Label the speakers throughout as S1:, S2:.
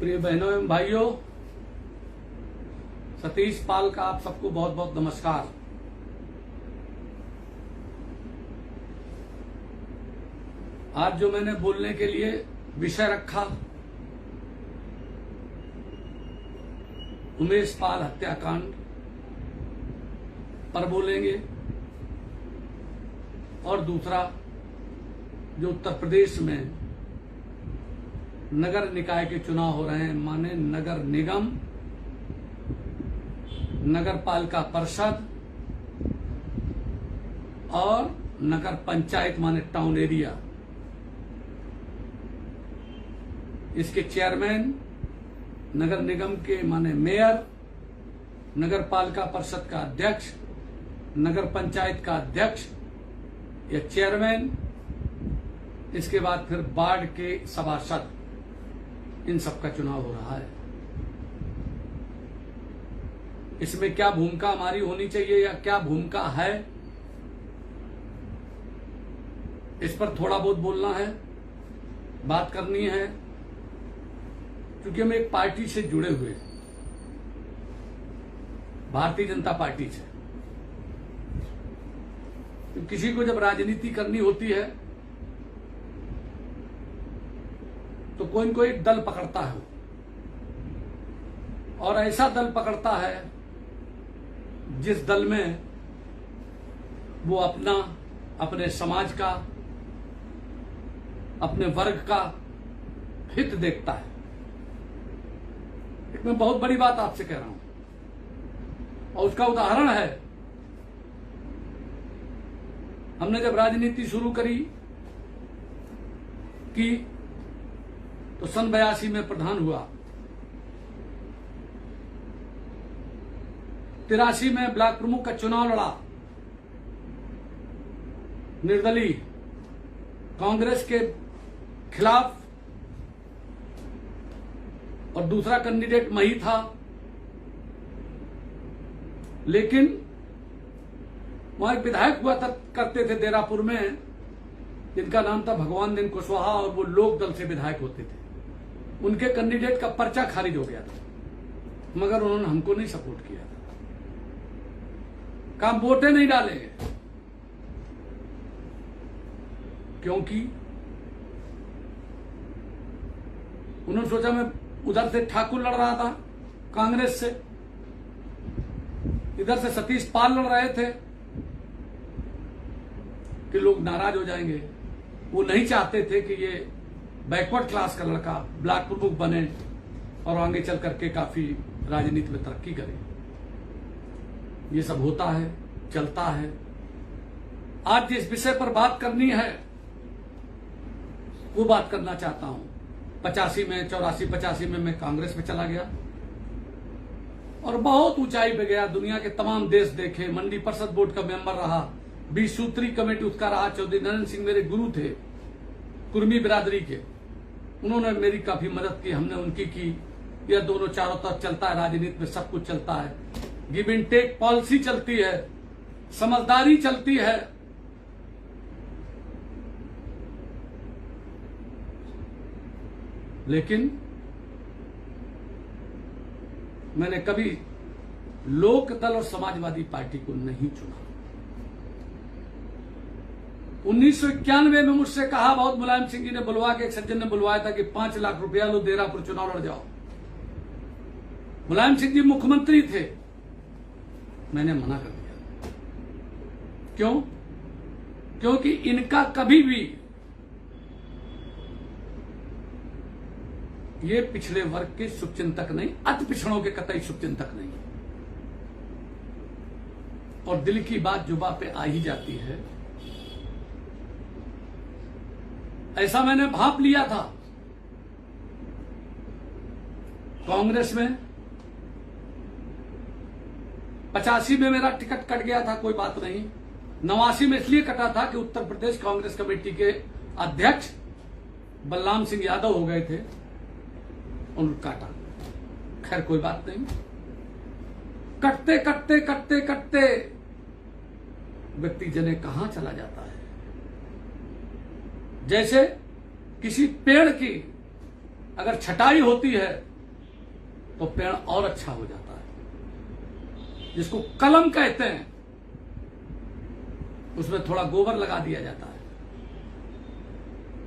S1: प्रिय बहनों एवं भाइयों, सतीश पाल का आप सबको बहुत बहुत नमस्कार। आज जो मैंने बोलने के लिए विषय रखा, उमेश पाल हत्याकांड पर बोलेंगे, और दूसरा जो उत्तर प्रदेश में नगर निकाय के चुनाव हो रहे हैं, माने नगर निगम, नगर पालिका परिषद और नगर पंचायत माने टाउन एरिया, इसके चेयरमैन, नगर निगम के माने मेयर, नगर पालिका परिषद का अध्यक्ष, नगर पंचायत का अध्यक्ष या चेयरमैन, इसके बाद फिर वार्ड के सभासद, इन सब का चुनाव हो रहा है। इसमें क्या भूमिका हमारी होनी चाहिए या क्या भूमिका है, इस पर थोड़ा बहुत बोलना है, बात करनी है, क्योंकि हम एक पार्टी से जुड़े हुए हैं, भारतीय जनता पार्टी से। तो किसी को जब राजनीति करनी होती है तो कोई न कोई दल पकड़ता है, और ऐसा दल पकड़ता है जिस दल में वो अपने समाज का, अपने वर्ग का हित देखता है। एक मैं बहुत बड़ी बात आपसे कह रहा हूं, और उसका उदाहरण है, हमने जब राजनीति शुरू करी तो सन 82 में प्रधान हुआ, 83 में ब्लॉक प्रमुख का चुनाव लड़ा, निर्दलीय कांग्रेस के खिलाफ, और दूसरा कैंडिडेट मैं ही था। लेकिन वहां एक विधायक हुआ करते थे देरापुर में, जिनका नाम था भगवान दिन कुशवाहा, और वो लोक दल से विधायक होते थे। उनके कैंडिडेट का पर्चा खारिज हो गया था, मगर उन्होंने हमको नहीं सपोर्ट किया था, कहा वोटें नहीं डालेंगे, क्योंकि उन्होंने सोचा, मैं उधर से ठाकुर लड़ रहा था कांग्रेस से, इधर से सतीश पाल लड़ रहे थे, कि लोग नाराज हो जाएंगे। वो नहीं चाहते थे कि ये बैकवर्ड क्लास का लड़का ब्लॉक प्रमुख बने और आगे चल करके काफी राजनीति में तरक्की करे। ये सब होता है, चलता है। आज जिस विषय पर बात करनी है वो बात करना चाहता हूं। 85 में, 84, 85 में मैं कांग्रेस में चला गया और बहुत ऊंचाई पे गया, दुनिया के तमाम देश देखे, मंडी परिषद बोर्ड का मेंबर रहा, 20 सूत्री कमेटी उसका रहा। चौधरी नरेंद्र सिंह मेरे गुरु थे, कुर्मी बिरादरी के, उन्होंने मेरी काफी मदद की, हमने उनकी की। यह दोनों चारों तरफ चलता है, राजनीति में सब कुछ चलता है, गिव एंड टेक पॉलिसी चलती है, समझदारी चलती है। लेकिन मैंने कभी लोक दल और समाजवादी पार्टी को नहीं चुना। 1991 में मुझसे कहा, बहुत मुलायम सिंह जी ने बुलवा के, एक सज्जन ने बुलवाया था कि 5 लाख रुपया लो, देरापुर चुनाव लड़ जाओ। मुलायम सिंह जी मुख्यमंत्री थे, मैंने मना कर दिया। क्यों? क्योंकि इनका कभी भी ये पिछड़े वर्ग के शुभचिंतक नहीं, अति पिछड़ों के कतई शुभचिंतक नहीं। और दिल की बात जुबा पे आ ही जाती है, ऐसा मैंने भाप लिया था। कांग्रेस में 85 में मेरा टिकट कट गया था, कोई बात नहीं। 89 में इसलिए कटा था कि उत्तर प्रदेश कांग्रेस कमेटी के अध्यक्ष बलराम सिंह यादव हो गए थे, उन्होंने काटा। खैर कोई बात नहीं। कटते कटते कटते कटते व्यक्ति जने कहां चला जाता है। जैसे किसी पेड़ की अगर छटाई होती है तो पेड़ और अच्छा हो जाता है। जिसको कलम कहते हैं, उसमें थोड़ा गोबर लगा दिया जाता है।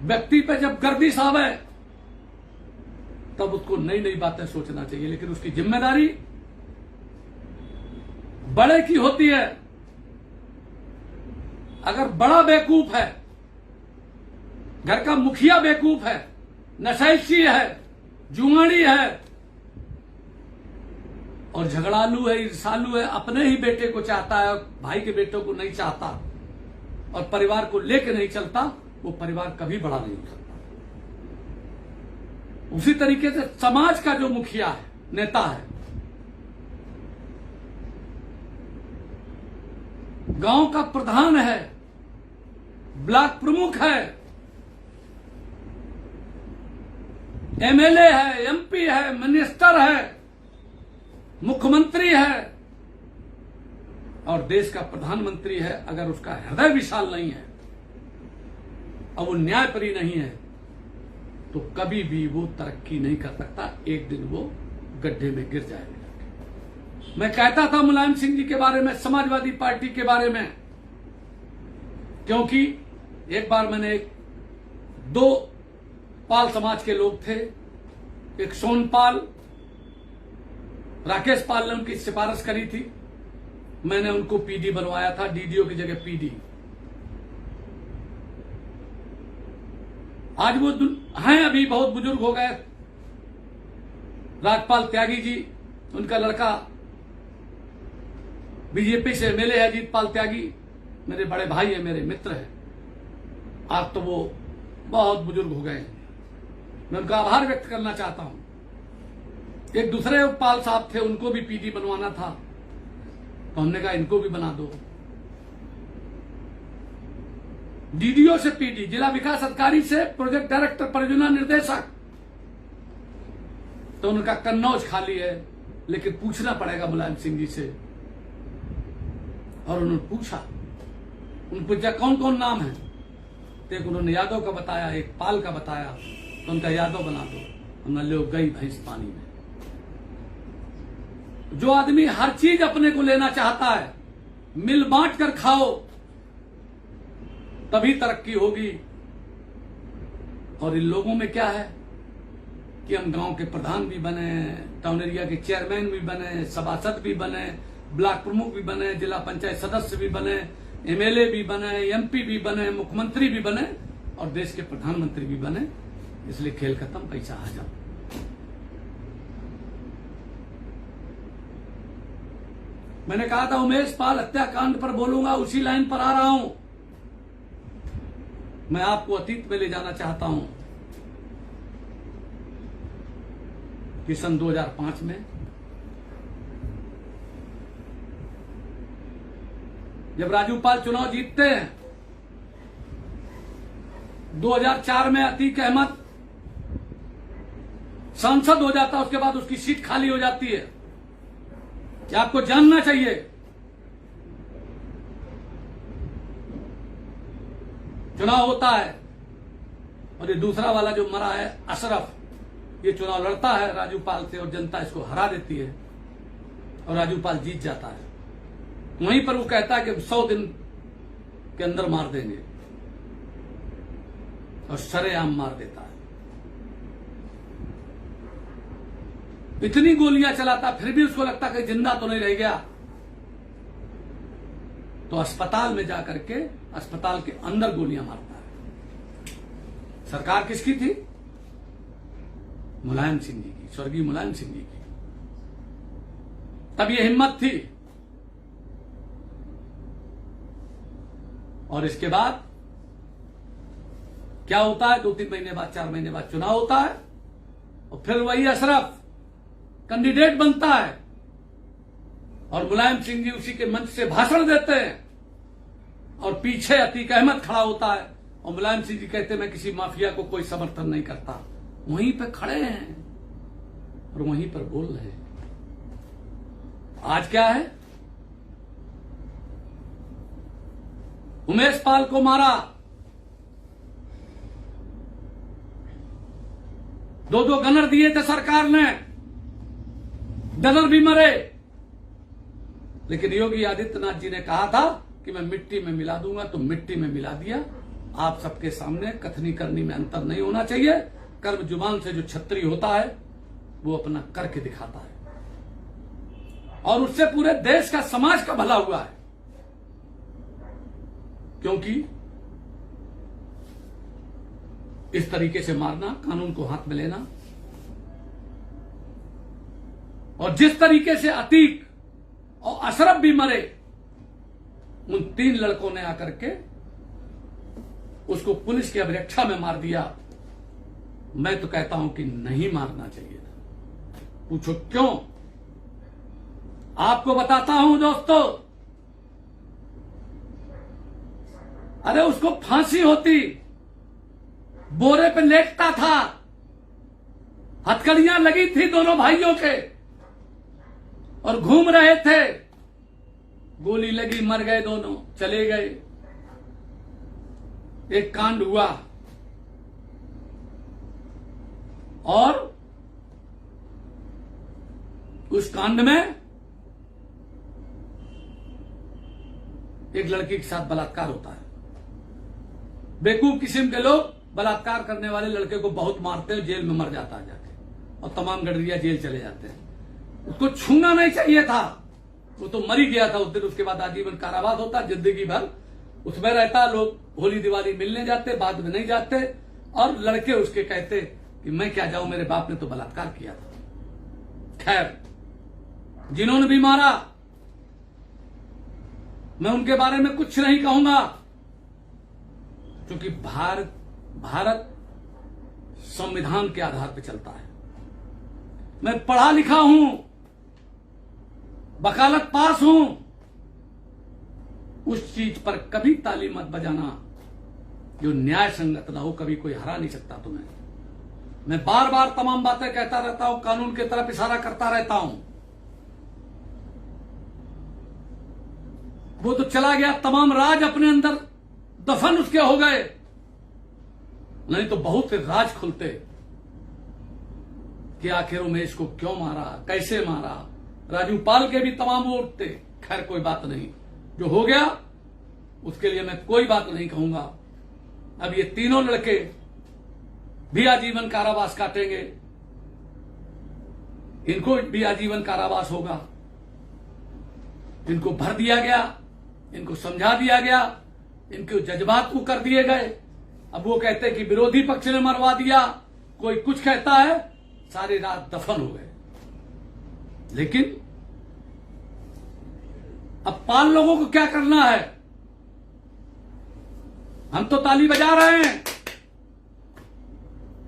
S1: व्यक्ति पे जब गर्दिश आवे तब उसको नई नई बातें सोचना चाहिए, लेकिन उसकी जिम्मेदारी बड़े की होती है। अगर बड़ा बेवकूफ है, घर का मुखिया बेवकूफ है, नशैशी है, जुआड़ी है और झगड़ालू है, ईर्षालु है, अपने ही बेटे को चाहता है, भाई के बेटों को नहीं चाहता और परिवार को लेके नहीं चलता, वो परिवार कभी बड़ा नहीं हो सकता। उसी तरीके से समाज का जो मुखिया है, नेता है, गांव का प्रधान है, ब्लॉक प्रमुख है, एमएलए है, एमपी है, मिनिस्टर है, मुख्यमंत्री है और देश का प्रधानमंत्री है, अगर उसका हृदय विशाल नहीं है और वो न्यायपरी नहीं है तो कभी भी वो तरक्की नहीं कर सकता। एक दिन वो गड्ढे में गिर जाएगा। मैं कहता था मुलायम सिंह जी के बारे में, समाजवादी पार्टी के बारे में, क्योंकि एक बार मैंने दो पाल समाज के लोग थे, एक सोनपाल, राकेश पाल ने उनकी सिफारिश करी थी, मैंने उनको पीडी बनवाया था, डीडीओ की जगह पीडी। आज वो हैं, अभी बहुत बुजुर्ग हो गए, राजपाल त्यागी जी, उनका लड़का बीजेपी से एमएलए है, अजीतपाल त्यागी, मेरे बड़े भाई है, मेरे मित्र है। आज तो वो बहुत बुजुर्ग हो गए हैं, मैं उनका आभार व्यक्त करना चाहता हूं। एक दूसरे पाल साहब थे, उनको भी पीडी बनवाना था, तो हमने कहा इनको भी बना दो। डीडीओ से पीडी, जिला विकास अधिकारी से प्रोजेक्ट डायरेक्टर, परियोजना निर्देशक, तो उनका कन्नौज खाली है, लेकिन पूछना पड़ेगा मुलायम सिंह जी से। और उन्होंने पूछा, उनको पूछा कौन कौन नाम है, तो एक उन्होंने यादव का बताया, एक पाल का बताया, तो उनका यादव बना दो। हमने लो गई भैंस पानी में। जो आदमी हर चीज अपने को लेना चाहता है, मिल बांट कर खाओ, तभी तरक्की होगी। और इन लोगों में क्या है कि हम गांव के प्रधान भी बने, टाउन एरिया के चेयरमैन भी बने, सभासद भी बने, ब्लॉक प्रमुख भी बने, जिला पंचायत सदस्य भी बने, एमएलए भी बने, एमपी भी बने, मुख्यमंत्री भी बने और देश के प्रधानमंत्री भी बने। इसलिए खेल खत्म, पैसा आ जाओ। मैंने कहा था उमेश पाल हत्याकांड पर बोलूंगा, उसी लाइन पर आ रहा हूं। मैं आपको अतीत में ले जाना चाहता हूं कि सन 2005 में जब राजू पाल चुनाव जीतते हैं, 2004 में अतीक अहमद सांसद हो जाता है, उसके बाद उसकी सीट खाली हो जाती है। क्या आपको जानना चाहिए, चुनाव होता है और ये दूसरा वाला जो मरा है अशरफ, ये चुनाव लड़ता है राजू पाल से और जनता इसको हरा देती है और राजू पाल जीत जाता है। वहीं पर वो कहता है कि 100 दिन के अंदर मार देंगे और सरेआम मार देता है। इतनी गोलियां चलाता, फिर भी उसको लगता कि जिंदा तो नहीं रह गया, तो अस्पताल में जाकर के अस्पताल के अंदर गोलियां मारता है। सरकार किसकी थी? मुलायम सिंह जी की, स्वर्गीय मुलायम सिंह जी की। तब ये हिम्मत थी। और इसके बाद क्या होता है, 2-3 महीने बाद, 4 महीने बाद चुनाव होता है और फिर वही अशरफ कैंडिडेट बनता है और मुलायम सिंह जी उसी के मंच से भाषण देते हैं और पीछे अतीक अहमद खड़ा होता है और मुलायम सिंह जी कहते हैं मैं किसी माफिया को कोई समर्थन नहीं करता। वहीं पे खड़े हैं और वहीं पर बोल रहे हैं। आज क्या है, उमेश पाल को मारा, 2 गनर दिए थे सरकार ने, डलर भी मरे, लेकिन योगी आदित्यनाथ जी ने कहा था कि मैं मिट्टी में मिला दूंगा, तो मिट्टी में मिला दिया। आप सबके सामने कथनी करनी में अंतर नहीं होना चाहिए। कर्म जुबान से जो छत्री होता है वो अपना करके दिखाता है, और उससे पूरे देश का, समाज का भला हुआ है। क्योंकि इस तरीके से मारना, कानून को हाथ में लेना, और जिस तरीके से अतीक और अशरफ भी मरे, उन 3 लड़कों ने आकर के उसको पुलिस की अभिरक्षा में मार दिया। मैं तो कहता हूं कि नहीं मारना चाहिए था। पूछो क्यों? आपको बताता हूं दोस्तों। अरे उसको फांसी होती, बोरे पे लेटता था, हथकड़ियां लगी थी दोनों भाइयों के, और घूम रहे थे। गोली लगी, मर गए दोनों, चले गए। एक कांड हुआ, और उस कांड में एक लड़की के साथ बलात्कार होता है। बेवकूफ किस्म के लोग बलात्कार करने वाले लड़के को बहुत मारते हैं, जेल में मर जाता है जाके, और तमाम गडरिया जेल चले जाते हैं। उसको छूना नहीं चाहिए था, वो तो मर ही गया था उस दिन। उसके बाद आजीवन कारावास होता, जिंदगी भर उसमें रहता। लोग होली दिवाली मिलने जाते, बाद में नहीं जाते, और लड़के उसके कहते कि मैं क्या जाऊं, मेरे बाप ने तो बलात्कार किया था। खैर, जिन्होंने भी मारा, मैं उनके बारे में कुछ नहीं कहूंगा, क्योंकि भारत संविधान के आधार पर चलता है। मैं पढ़ा लिखा हूं, वकालत पास हूं। उस चीज पर कभी ताली मत बजाना जो न्याय संगत ना हो। कभी कोई हरा नहीं सकता तुम्हें। मैं बार बार तमाम बातें कहता रहता हूं, कानून की तरफ इशारा करता रहता हूं। वो तो चला गया, तमाम राज अपने अंदर दफन उसके हो गए, नहीं तो बहुत से राज खुलते कि आखिर उमेश को क्यों मारा, कैसे मारा। राजू पाल के भी तमाम वो उठते। खैर, कोई बात नहीं, जो हो गया उसके लिए मैं कोई बात नहीं कहूंगा। अब ये तीनों लड़के भी आजीवन कारावास काटेंगे, इनको भी आजीवन कारावास होगा। इनको भर दिया गया, इनको समझा दिया गया, इनके जज्बात को कर दिए गए। अब वो कहते हैं कि विरोधी पक्ष ने मरवा दिया, कोई कुछ कहता है, सारी रात दफन हो गए। लेकिन अब पाल लोगों को क्या करना है? हम तो ताली बजा रहे हैं,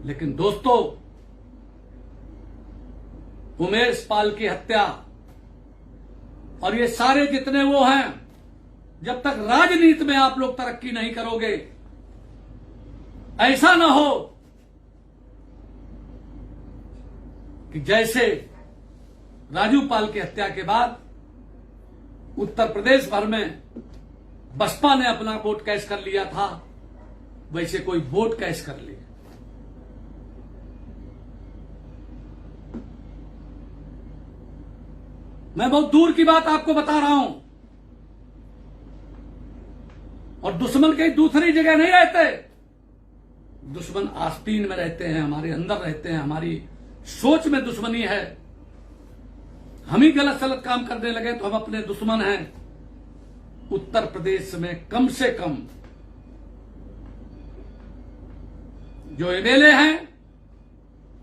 S1: लेकिन दोस्तों, उमेश पाल की हत्या और ये सारे जितने वो हैं, जब तक राजनीति में आप लोग तरक्की नहीं करोगे, ऐसा ना हो कि जैसे राजू पाल की हत्या के बाद उत्तर प्रदेश भर में बसपा ने अपना वोट कैश कर लिया था, वैसे कोई वोट कैश कर ले। मैं बहुत दूर की बात आपको बता रहा हूं, और दुश्मन कहीं दूसरी जगह नहीं रहते। दुश्मन आस्तीन में रहते हैं, हमारे अंदर रहते हैं, हमारी सोच में दुश्मनी है। हम ही गलत सलत काम करने लगे तो हम अपने दुश्मन हैं। उत्तर प्रदेश में कम से कम जो एमएलए हैं,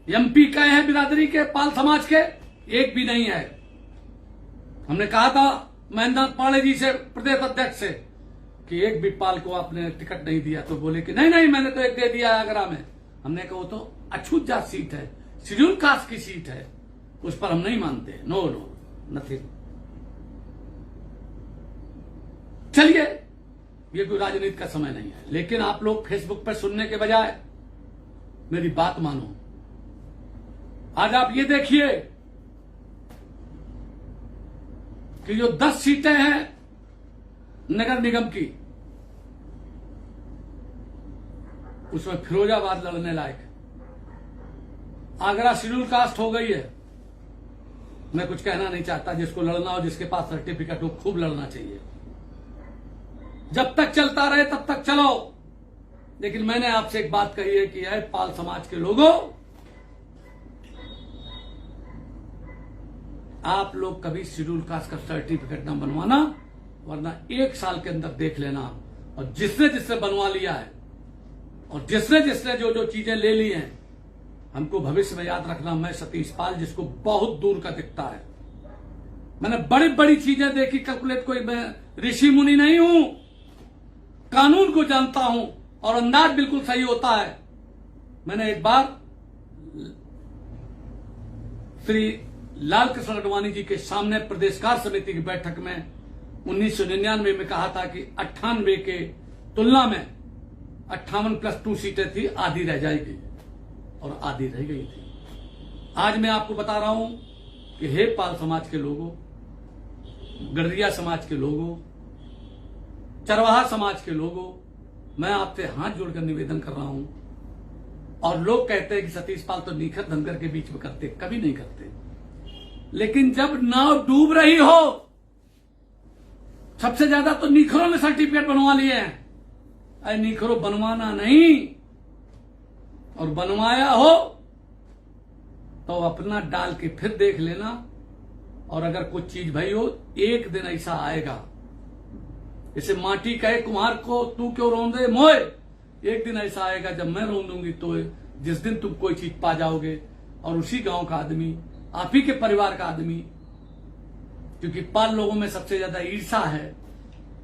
S1: एमपी कहे हैं बिरादरी के, पाल समाज के, एक भी नहीं है। हमने कहा था महेंद्र पांडे जी से, प्रदेश अध्यक्ष से, कि एक भी पाल को आपने टिकट नहीं दिया, तो बोले कि नहीं नहीं, मैंने तो एक दे दिया आगरा में। हमने कहा वो तो अछूत जात सीट है, शेड्यूल कास्ट की सीट है, उस पर हम नहीं मानते। No no nothing. चलिए, ये कोई राजनीति का समय नहीं है, लेकिन आप लोग फेसबुक पर सुनने के बजाय मेरी बात मानो। आज आप ये देखिए कि जो 10 सीटें हैं नगर निगम की, उसमें फिरोजाबाद लड़ने लायक। आगरा शेड्यूल कास्ट हो गई है, मैं कुछ कहना नहीं चाहता। जिसको लड़ना हो, जिसके पास सर्टिफिकेट हो, खूब लड़ना चाहिए। जब तक चलता रहे तब तक चलो। लेकिन मैंने आपसे एक बात कही है कि है पाल समाज के लोगों, आप लोग कभी शेड्यूल कास्ट का सर्टिफिकेट ना बनवाना, वरना 1 साल के अंदर देख लेना। और जिसने जिसने बनवा लिया है और जिसने जिसने जो जो चीजें ले ली हैं, हमको भविष्य में याद रखना। मैं सतीश पाल, जिसको बहुत दूर का दिखता है, मैंने बड़ी बड़ी चीजें देखी, कैलकुलेट। कोई मैं ऋषि मुनि नहीं हूं, कानून को जानता हूं और अंदाज बिल्कुल सही होता है। मैंने एक बार श्री लाल कृष्ण अडवाणी जी के सामने प्रदेश कार्य समिति की बैठक में 1999 में कहा था कि 98 के तुलना में 58+2 सीटें थी, आधी रह जाएगी, और आधी रह गई थी। आज मैं आपको बता रहा हूं कि हे पाल समाज के लोगों, गडरिया समाज के लोगों, चरवाहा समाज के लोगों, मैं आपसे हाथ जोड़कर निवेदन कर रहा हूं। और लोग कहते हैं कि सतीश पाल तो निखर धनगर के बीच में करते, कभी नहीं करते। लेकिन जब नाव डूब रही हो, सबसे ज्यादा तो निखरों ने सर्टिफिकेट बनवा लिए हैं। अरे निखरों, बनवाना नहीं, और बनवाया हो तो अपना डाल के फिर देख लेना। और अगर कुछ चीज भाई हो, एक दिन ऐसा आएगा, जैसे माटी कहे कुम्हार को तू क्यों रोंदे मोए, एक दिन ऐसा आएगा जब मैं रोंदूंगी तो जिस दिन तुम कोई चीज पा जाओगे। और उसी गांव का आदमी, आप ही के परिवार का आदमी, क्योंकि पाल लोगों में सबसे ज्यादा ईर्षा है,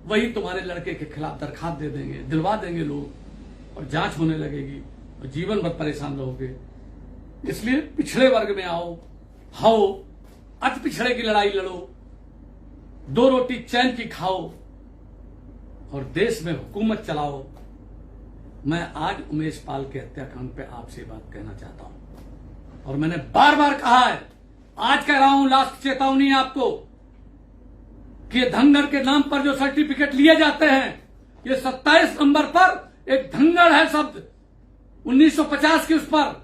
S1: वही तुम्हारे लड़के के खिलाफ दरखास्त दे देंगे, दिलवा देंगे लोग, और जांच होने लगेगी और जीवन भर परेशान रहोगे। इसलिए पिछड़े वर्ग में आओ, अति पिछड़े की लड़ाई लड़ो, 2 रोटी चैन की खाओ और देश में हुकूमत चलाओ। मैं आज उमेश पाल के हत्याकांड पे आपसे बात कहना चाहता हूं, और मैंने बार बार कहा है, आज कह रहा हूं, लास्ट चेतावनी है आपको, कि धनगर के नाम पर जो सर्टिफिकेट लिए जाते हैं, ये 27 नंबर पर एक धनगर है शब्द 1950 के, उस पर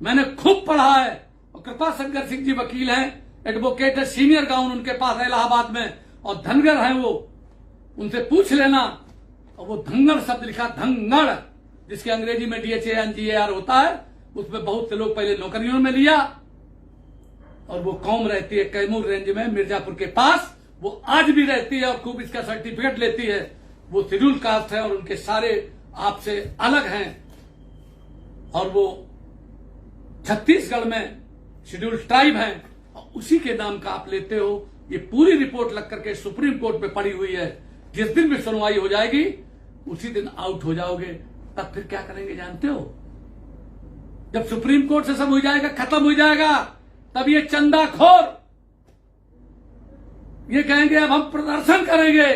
S1: मैंने खूब पढ़ा है। और कृपा शंकर सिंह जी वकील हैं, एडवोकेट है, सीनियर गाउन उनके पास है इलाहाबाद में, और धनगर है वो, उनसे पूछ लेना। और वो धनगर शब्द लिखा, धनगढ़, जिसके अंग्रेजी में DHANGAR होता है, उसमें बहुत से लोग पहले नौकरियों में लिया। और वो कौम रहती है कैमूर रेंज में, मिर्जापुर के पास, वो आज भी रहती है और खूब इसका सर्टिफिकेट लेती है। वो शेड्यूल कास्ट है और उनके सारे आपसे अलग हैं। और वो छत्तीसगढ़ में शेड्यूल ट्राइब हैं, और उसी के नाम का आप लेते हो। ये पूरी रिपोर्ट लग करके सुप्रीम कोर्ट में पड़ी हुई है। जिस दिन भी सुनवाई हो जाएगी, उसी दिन आउट हो जाओगे। तब फिर क्या करेंगे जानते हो? जब सुप्रीम कोर्ट से सब हो जाएगा, खत्म हो जाएगा, तब ये चंदाखोर ये कहेंगे अब हम प्रदर्शन करेंगे,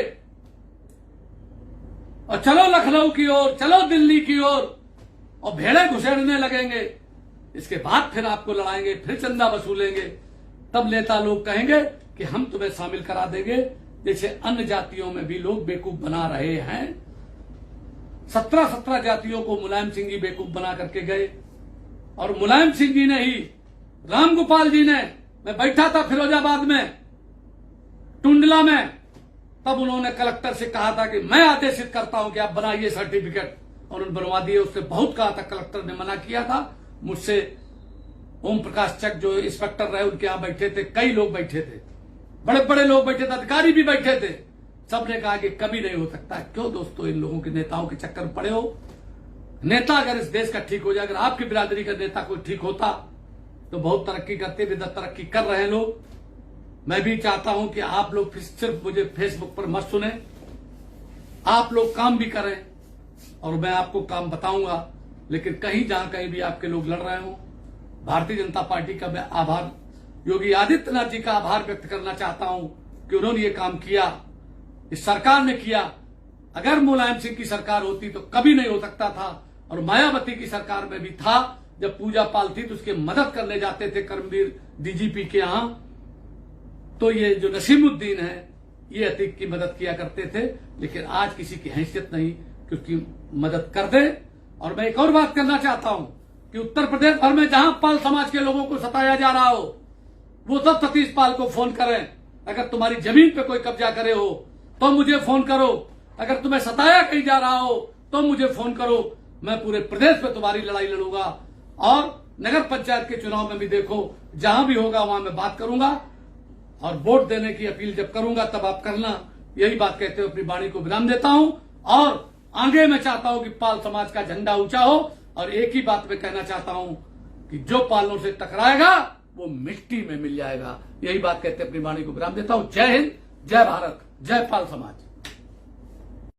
S1: और चलो लखनऊ की ओर, चलो दिल्ली की ओर, और भेड़े घुसेड़ने लगेंगे। इसके बाद फिर आपको लड़ाएंगे, फिर चंदा वसूलेंगे। तब नेता लोग कहेंगे कि हम तुम्हें शामिल करा देंगे, जैसे अन्य जातियों में भी लोग बेवकूफ बना रहे हैं। 17 जातियों को मुलायम सिंह जी बेवकूफ बना करके गए, और मुलायम सिंह जी ने ही, रामगोपाल जी ने, मैं बैठा था फिरोजाबाद में, टुंडला में, तब उन्होंने कलेक्टर से कहा था कि मैं आदेशित करता हूं कि आप बनाइए सर्टिफिकेट, और उन्होंने बनवा दिए। उससे बहुत कहा था, कलेक्टर ने मना किया था। मुझसे ओम प्रकाश चक जो इंस्पेक्टर रहे, उनके यहां बैठे थे, कई लोग बैठे थे, बड़े बड़े लोग बैठे थे, अधिकारी भी बैठे थे। सबने कहा कि कभी नहीं हो सकता। क्यों दोस्तों इन लोगों के नेताओं के चक्कर में पड़े हो? नेता अगर इस देश का ठीक हो जाए, अगर आपकी बिरादरी का नेता कोई ठीक होता तो बहुत तरक्की करते, भी तरक्की कर रहे हैं लोग। मैं भी चाहता हूं कि आप लोग सिर्फ मुझे फेसबुक पर मत सुने, आप लोग काम भी करें, और मैं आपको काम बताऊंगा। लेकिन जहां कहीं भी आपके लोग लड़ रहे हो, भारतीय जनता पार्टी का मैं आभार, योगी आदित्यनाथ जी का आभार व्यक्त करना चाहता हूं कि उन्होंने ये काम किया, इस सरकार ने किया। अगर मुलायम सिंह की सरकार होती तो कभी नहीं हो सकता था। और मायावती की सरकार में भी था, जब पूजा पाल थी तो उसकी मदद करने जाते थे कर्मवीर DGP के यहां, तो ये जो नसीमुद्दीन है, ये अतीक की मदद किया करते थे। लेकिन आज किसी की हैसियत नहीं कि उसकी मदद कर दे। और मैं एक और बात करना चाहता हूं कि उत्तर प्रदेश भर में जहां पाल समाज के लोगों को सताया जा रहा हो, वो सब सतीश पाल को फोन करें। अगर तुम्हारी जमीन पे कोई कब्जा करे हो तो मुझे फोन करो। अगर तुम्हें सताया कहीं जा रहा हो तो मुझे फोन करो। मैं पूरे प्रदेश में तुम्हारी लड़ाई लड़ूंगा और नगर पंचायत के चुनाव में भी देखो, जहां भी होगा वहां मैं बात करूंगा और वोट देने की अपील जब करूंगा तब आप करना। यही बात कहते हुए अपनी वाणी को विराम देता हूं और आगे मैं चाहता हूं कि पाल समाज का झंडा ऊंचा हो। और एक ही बात मैं कहना चाहता हूं कि जो पालों से टकराएगा वो मिट्टी में मिल जाएगा। यही बात कहते अपनी वाणी को विराम देता हूं। जय हिंद, जय भारत, जय पाल समाज।